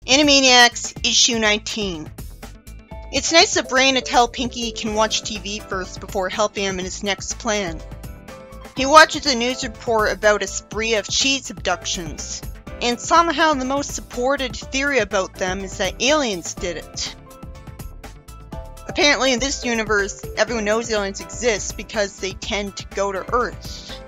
Animaniacs, issue 19. It's nice of Brain to tell Pinky he can watch TV first before helping him in his next plan. He watches a news report about a spree of cheese abductions, and somehow the most supported theory about them is that aliens did it. Apparently in this universe, everyone knows aliens exist because they tend to go to Earth.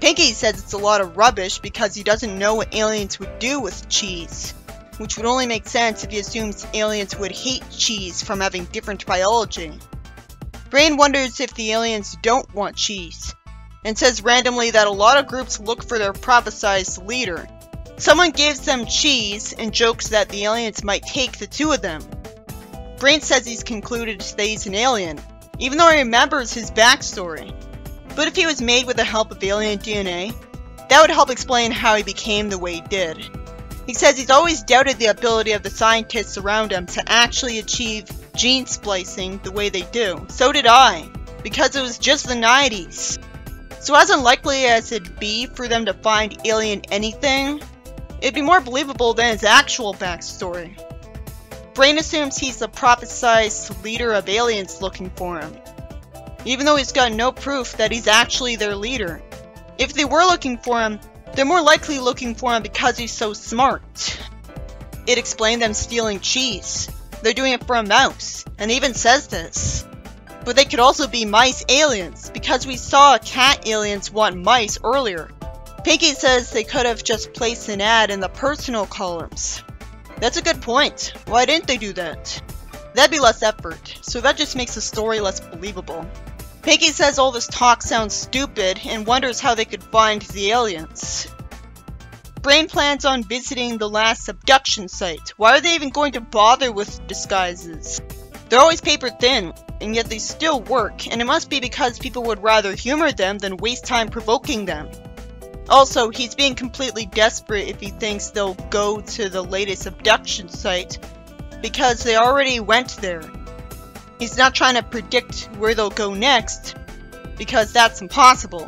Pinky says it's a lot of rubbish because he doesn't know what aliens would do with cheese, which would only make sense if he assumes aliens would hate cheese from having different biology. Brain wonders if the aliens don't want cheese, and says randomly that a lot of groups look for their prophesized leader. Someone gives them cheese and jokes that the aliens might take the two of them. Brain says he's concluded that he's an alien, even though he remembers his backstory. But if he was made with the help of alien DNA, that would help explain how he became the way he did. He says he's always doubted the ability of the scientists around him to actually achieve gene splicing the way they do. So did I, because it was just the 90s. So as unlikely as it'd be for them to find alien anything, it'd be more believable than his actual backstory. Brain assumes he's the prophesized leader of aliens looking for him, even though he's got no proof that he's actually their leader. If they were looking for him, they're more likely looking for him because he's so smart. It explained them stealing cheese. They're doing it for a mouse, and it even says this. But they could also be mice aliens, because we saw cat aliens want mice earlier. Pinky says they could have just placed an ad in the personal columns. That's a good point. Why didn't they do that? That'd be less effort, so that just makes the story less believable. Pinky says all this talk sounds stupid and wonders how they could find the aliens. Brain plans on visiting the last abduction site. Why are they even going to bother with disguises? They're always paper thin, and yet they still work, and it must be because people would rather humor them than waste time provoking them. Also, he's being completely desperate if he thinks they'll go to the latest abduction site, because they already went there. He's not trying to predict where they'll go next, because that's impossible.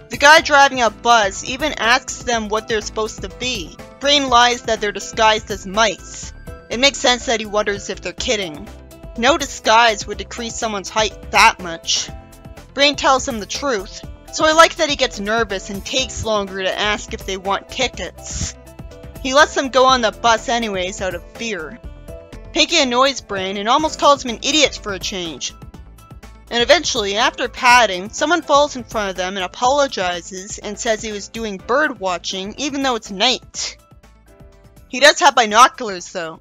The guy driving a bus even asks them what they're supposed to be. Brain lies that they're disguised as mice. It makes sense that he wonders if they're kidding. No disguise would decrease someone's height that much. Brain tells him the truth, so I like that he gets nervous and takes longer to ask if they want tickets. He lets them go on the bus anyways out of fear. Pinky annoys Brain and almost calls him an idiot for a change. And eventually, after patting, someone falls in front of them and apologizes and says he was doing bird watching even though it's night. He does have binoculars though.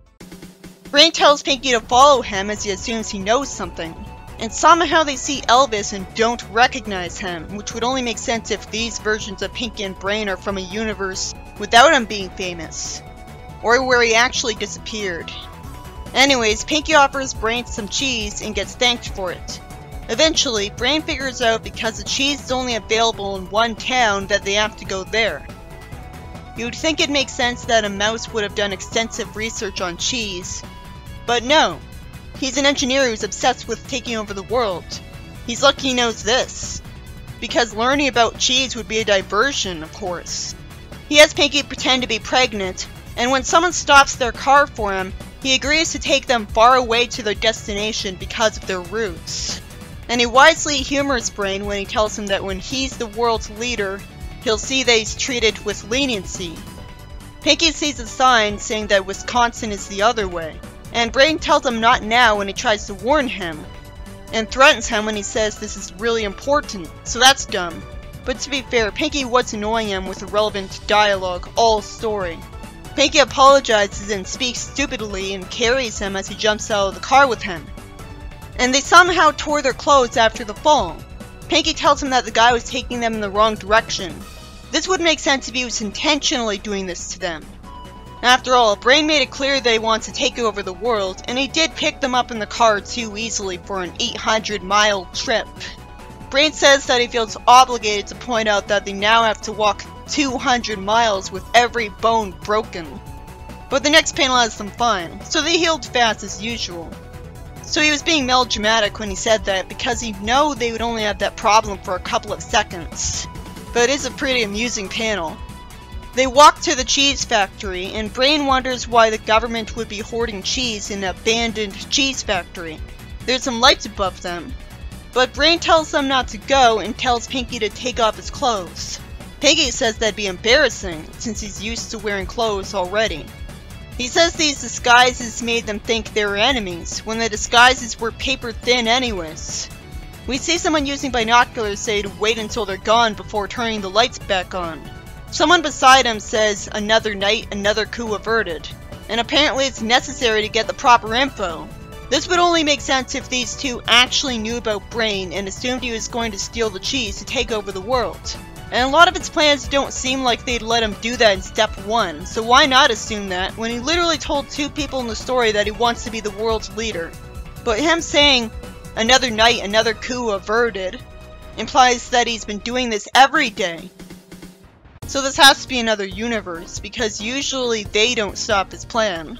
Brain tells Pinky to follow him as he assumes he knows something. And somehow they see Elvis and don't recognize him, which would only make sense if these versions of Pinky and Brain are from a universe without him being famous, or where he actually disappeared. Anyways, Pinky offers Brain some cheese and gets thanked for it. Eventually, Brain figures out because the cheese is only available in one town that they have to go there. You would think it makes sense that a mouse would have done extensive research on cheese, but no. He's an engineer who's obsessed with taking over the world. He's lucky he knows this, because learning about cheese would be a diversion, of course. He has Pinky pretend to be pregnant, and when someone stops their car for him, he agrees to take them far away to their destination because of their roots. And he wisely humors Brain when he tells him that when he's the world's leader, he'll see that he's treated with leniency. Pinky sees a sign saying that Wisconsin is the other way, and Brain tells him not now when he tries to warn him, and threatens him when he says this is really important, so that's dumb. But to be fair, Pinky was annoying him with irrelevant dialogue all story. Pinky apologizes and speaks stupidly and carries him as he jumps out of the car with him. And they somehow tore their clothes after the fall. Pinky tells him that the guy was taking them in the wrong direction. This would make sense if he was intentionally doing this to them. After all, Brain made it clear that he wants to take over the world, and he did pick them up in the car too easily for an 800-mile trip. Brain says that he feels obligated to point out that they now have to walk 200 miles with every bone broken. But the next panel has them fine, so they healed fast as usual. So he was being melodramatic when he said that because he knew they would only have that problem for a couple of seconds. But it is a pretty amusing panel. They walk to the cheese factory, and Brain wonders why the government would be hoarding cheese in an abandoned cheese factory. There's some lights above them, but Brain tells them not to go and tells Pinky to take off his clothes. Pinky says that'd be embarrassing, since he's used to wearing clothes already. He says these disguises made them think they were enemies, when the disguises were paper thin anyways. We see someone using binoculars say to wait until they're gone before turning the lights back on. Someone beside him says, "Another night, another coup averted," and apparently it's necessary to get the proper info. This would only make sense if these two actually knew about Brain and assumed he was going to steal the cheese to take over the world. And a lot of its plans don't seem like they'd let him do that in step 1, so why not assume that when he literally told 2 people in the story that he wants to be the world's leader? But him saying, "Another night, another coup averted," implies that he's been doing this every day. So this has to be another universe, because usually they don't stop his plan.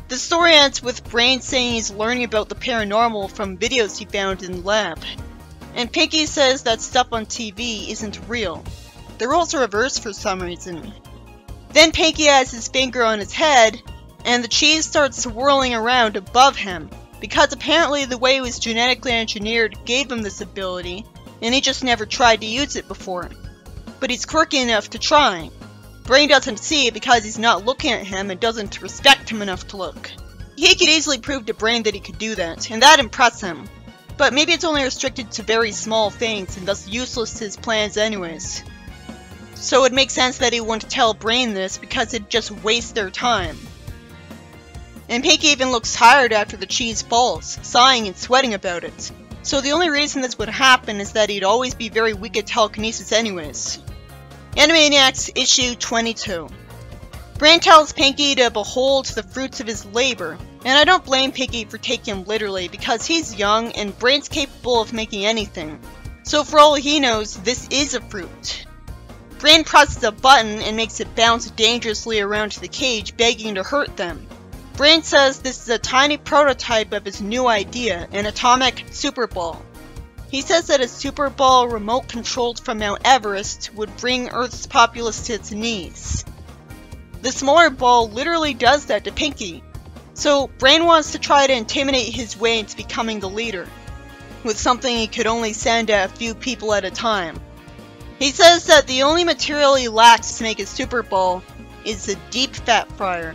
The story ends with Brain saying he's learning about the paranormal from videos he found in the lab. And Pinky says that stuff on TV isn't real. The roles are reversed for some reason. Then Pinky has his finger on his head, and the cheese starts swirling around above him, because apparently the way he was genetically engineered gave him this ability, and he just never tried to use it before. But he's quirky enough to try. Brain doesn't see it because he's not looking at him and doesn't respect him enough to look. He could easily prove to Brain that he could do that, and that'd impress him. But maybe it's only restricted to very small things and thus useless to his plans anyways. So it makes sense that he wouldn't tell Brain this because it'd just waste their time. And Pinky even looks tired after the cheese falls, sighing and sweating about it. So the only reason this would happen is that he'd always be very weak at telekinesis anyways. Animaniacs issue 22. Brain tells Pinky to behold the fruits of his labor, and I don't blame Pinky for taking him literally because he's young and Brain's capable of making anything. So for all he knows, this is a fruit. Brain presses a button and makes it bounce dangerously around the cage, begging to hurt them. Brain says this is a tiny prototype of his new idea, an atomic super ball. He says that a super ball remote controlled from Mount Everest would bring Earth's populace to its knees. The smaller ball literally does that to Pinky. So Brain wants to try to intimidate his way into becoming the leader, with something he could only send at a few people at a time. He says that the only material he lacks to make his super ball is a deep fat fryer.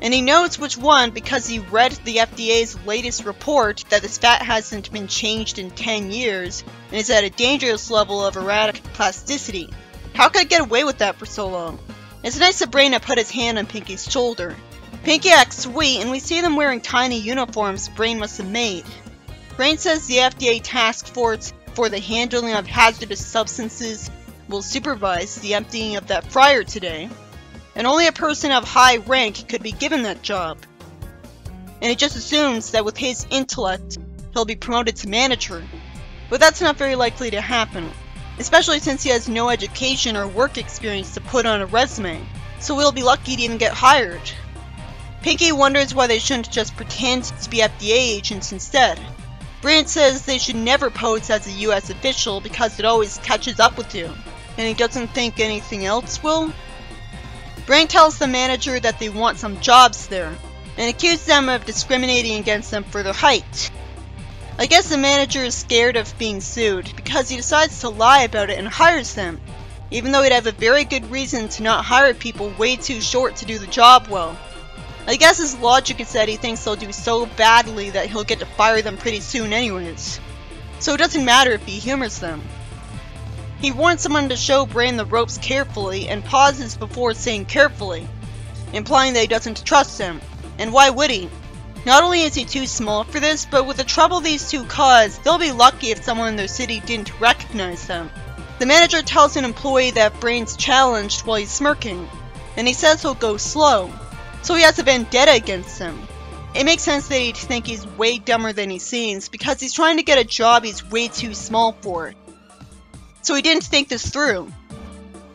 And he knows which one because he read the FDA's latest report that this fat hasn't been changed in 10 years and is at a dangerous level of erratic plasticity. How could I get away with that for so long? It's nice of Brain to put his hand on Pinky's shoulder. Pinky acts sweet and we see them wearing tiny uniforms Brain must have made. Brain says the FDA task force for the handling of hazardous substances will supervise the emptying of that fryer today, and only a person of high rank could be given that job. And it just assumes that with his intellect, he'll be promoted to manager. But that's not very likely to happen, especially since he has no education or work experience to put on a resume, so he'll be lucky to even get hired. Pinky wonders why they shouldn't just pretend to be FDA agents instead. Brain says they should never pose as a US official because it always catches up with you, and he doesn't think anything else will. Brain tells the manager that they want some jobs there, and accuses them of discriminating against them for their height. I guess the manager is scared of being sued because he decides to lie about it and hires them, even though he'd have a very good reason to not hire people way too short to do the job well. I guess his logic is that he thinks they'll do so badly that he'll get to fire them pretty soon anyways. So it doesn't matter if he humors them. He warns someone to show Brain the ropes carefully and pauses before saying carefully, implying that he doesn't trust him. And why would he? Not only is he too small for this, but with the trouble these two cause, they'll be lucky if someone in their city didn't recognize them. The manager tells an employee that Brain's challenged while he's smirking, and he says he'll go slow, so he has a vendetta against him. It makes sense that he'd think he's way dumber than he seems because he's trying to get a job he's way too small for. So he didn't think this through.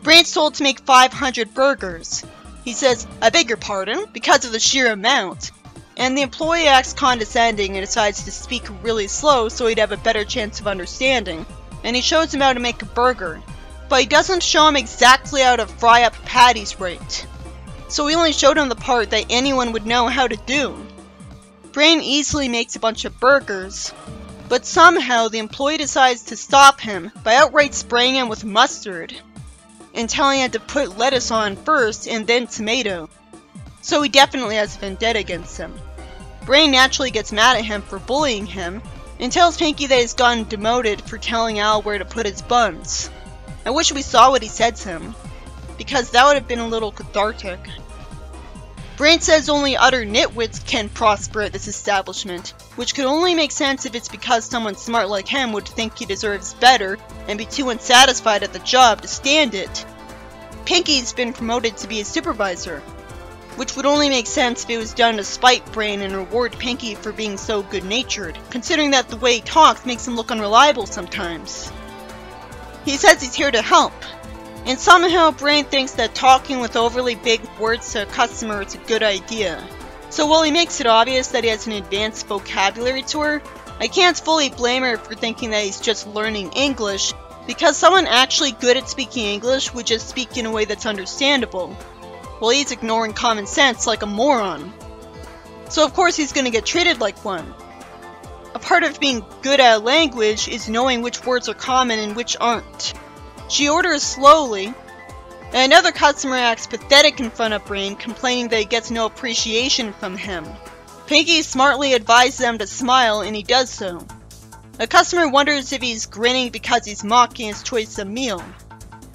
Brain's told to make 500 burgers. He says, "I beg your pardon," because of the sheer amount. And the employee acts condescending and decides to speak really slow so he'd have a better chance of understanding. And he shows him how to make a burger. but he doesn't show him exactly how to fry up patties right. So he only showed him the part that anyone would know how to do. Brain easily makes a bunch of burgers, but somehow the employee decides to stop him by outright spraying him with mustard and telling him to put lettuce on first and then tomato. So he definitely has a vendetta against him. Brain naturally gets mad at him for bullying him and tells Pinky that he's gotten demoted for telling Al where to put his buns. I wish we saw what he said to him, because that would have been a little cathartic. Brain says only utter nitwits can prosper at this establishment, which could only make sense if it's because someone smart like him would think he deserves better and be too unsatisfied at the job to stand it. Pinky's been promoted to be a supervisor, which would only make sense if it was done to spite Brain and reward Pinky for being so good-natured, considering that the way he talks makes him look unreliable sometimes. He says he's here to help, and somehow Brain thinks that talking with overly big words to a customer is a good idea. So while he makes it obvious that he has an advanced vocabulary tour, I can't fully blame her for thinking that he's just learning English, because someone actually good at speaking English would just speak in a way that's understandable, while he's ignoring common sense like a moron. So of course he's gonna get treated like one. A part of being good at a language is knowing which words are common and which aren't. She orders slowly, and another customer acts pathetic in front of Brain, complaining that he gets no appreciation from him. Pinky smartly advises them to smile, and he does so. A customer wonders if he's grinning because he's mocking his choice of meal,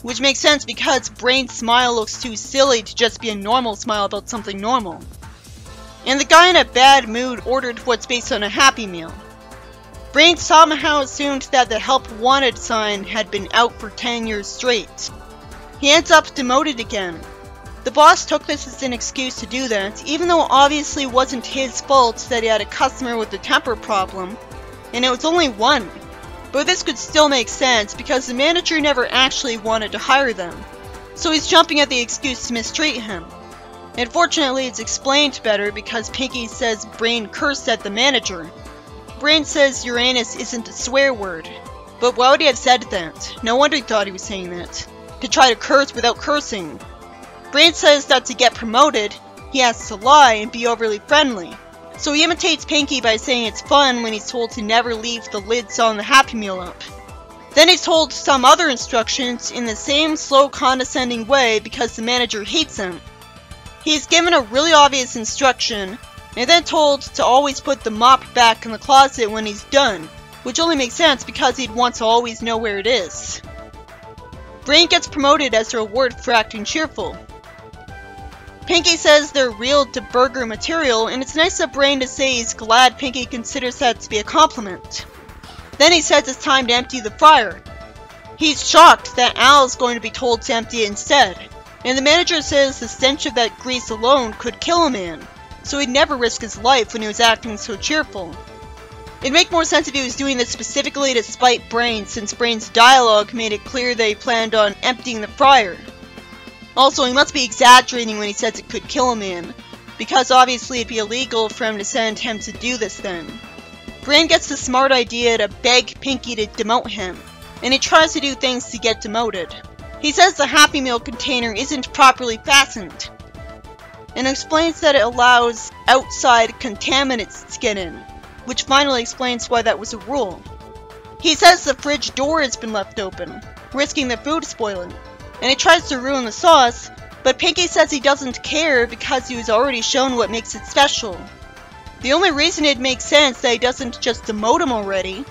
which makes sense because Brain's smile looks too silly to just be a normal smile about something normal. And the guy in a bad mood ordered what's based on a Happy Meal. Brain somehow assumed that the help wanted sign had been out for 10 years straight. He ends up demoted again. The boss took this as an excuse to do that, even though it obviously wasn't his fault that he had a customer with a temper problem, and it was only one. But this could still make sense because the manager never actually wanted to hire them, so he's jumping at the excuse to mistreat him. And fortunately it's explained better because Pinky says Brain cursed at the manager. Brain says Uranus isn't a swear word, but why would he have said that? No wonder he thought he was saying that. To try to curse without cursing. Brain says that to get promoted, he has to lie and be overly friendly. So he imitates Pinky by saying it's fun when he's told to never leave the lids on the Happy Meal up. Then he's told some other instructions in the same slow condescending way because the manager hates him. He's given a really obvious instruction, and then told to always put the mop back in the closet when he's done, which only makes sense because he'd want to always know where it is. Brain gets promoted as a reward for acting cheerful. Pinky says they're real to burger material, and it's nice of Brain to say he's glad Pinky considers that to be a compliment. Then he says it's time to empty the fryer. He's shocked that Al's going to be told to empty it instead, and the manager says the stench of that grease alone could kill a man, so he'd never risk his life when he was acting so cheerful. It'd make more sense if he was doing this specifically to spite Brain, since Brain's dialogue made it clear that he planned on emptying the fryer. Also, he must be exaggerating when he says it could kill a man, because obviously it'd be illegal for him to send him to do this then. Brain gets the smart idea to beg Pinky to demote him, and he tries to do things to get demoted. He says the Happy Meal container isn't properly fastened, and explains that it allows outside contaminants to get in, which finally explains why that was a rule. He says the fridge door has been left open, risking the food spoiling, and he tries to ruin the sauce, but Pinky says he doesn't care because he was already shown what makes it special. The only reason it makes sense that he doesn't just demote him already,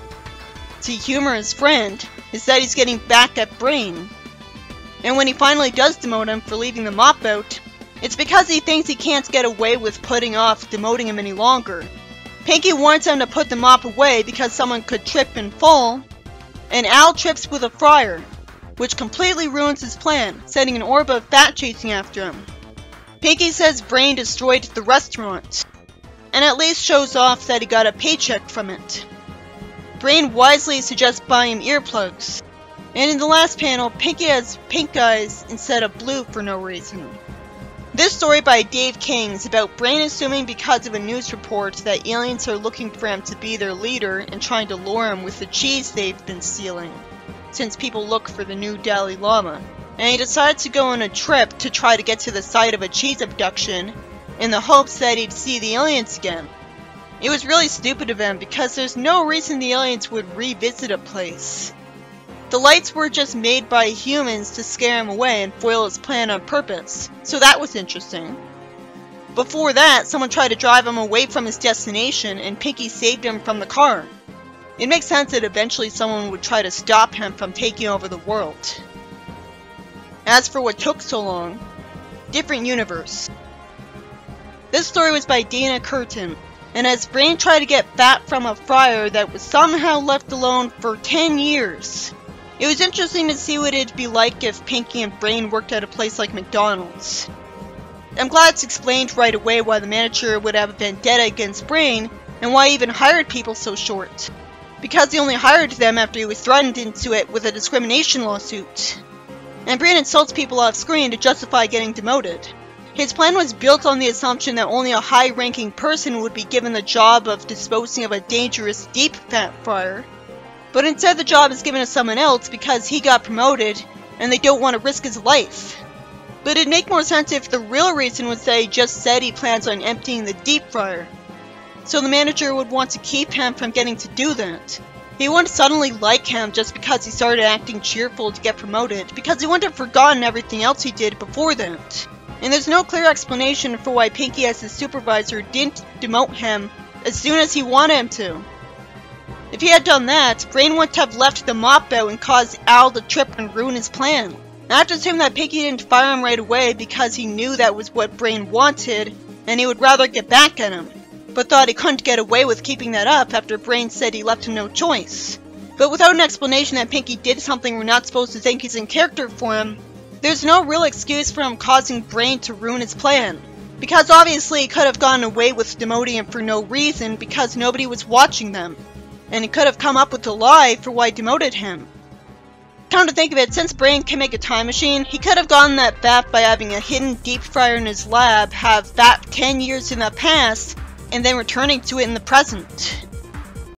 to humor his friend, is that he's getting back at Brain. And when he finally does demote him for leaving the mop out, it's because he thinks he can't get away with putting off demoting him any longer. Pinky wants him to put the mop away because someone could trip and fall, and Al trips with a fryer, which completely ruins his plan, sending an orb of fat chasing after him. Pinky says Brain destroyed the restaurant, and at least shows off that he got a paycheck from it. Brain wisely suggests buying him earplugs, and in the last panel, Pinky has pink eyes instead of blue for no reason. This story by Dave King is about Brain assuming because of a news report that aliens are looking for him to be their leader and trying to lure him with the cheese they've been stealing. since people look for the new Dalai Lama, and he decided to go on a trip to try to get to the site of a cheese abduction in the hopes that he'd see the aliens again. It was really stupid of him because there's no reason the aliens would revisit a place. The lights were just made by humans to scare him away and foil his plan on purpose, so that was interesting. Before that, someone tried to drive him away from his destination and Pinky saved him from the car. It makes sense that eventually someone would try to stop him from taking over the world. As for what took so long, different universe. This story was by Dana Curtin, and as Brain tried to get fat from a fryer that was somehow left alone for 10 years. It was interesting to see what it'd be like if Pinky and Brain worked at a place like McDonald's. I'm glad it's explained right away why the manager would have a vendetta against Brain, and why he even hired people so short. Because he only hired them after he was threatened into it with a discrimination lawsuit. And Brain insults people off screen to justify getting demoted. His plan was built on the assumption that only a high-ranking person would be given the job of disposing of a dangerous deep fat fryer. But instead the job is given to someone else because he got promoted and they don't want to risk his life. But it'd make more sense if the real reason was that he just said he plans on emptying the deep fryer. So the manager would want to keep him from getting to do that. He wouldn't suddenly like him just because he started acting cheerful to get promoted, because he wouldn't have forgotten everything else he did before that. And there's no clear explanation for why Pinky as his supervisor didn't demote him as soon as he wanted him to. If he had done that, Brain wouldn't have left the mop out and caused Al to trip and ruin his plan. I have to assume that Pinky didn't fire him right away because he knew that was what Brain wanted, and he would rather get back at him, but thought he couldn't get away with keeping that up after Brain said he left him no choice. But without an explanation that Pinky did something we're not supposed to think is in character for him, there's no real excuse for him causing Brain to ruin his plan. Because obviously he could have gotten away with demoting him for no reason because nobody was watching them. And he could have come up with a lie for why he demoted him. Come to think of it, since Brain can make a time machine, he could have gotten that fat by having a hidden deep fryer in his lab have fat 10 years in the past, and then returning to it in the present.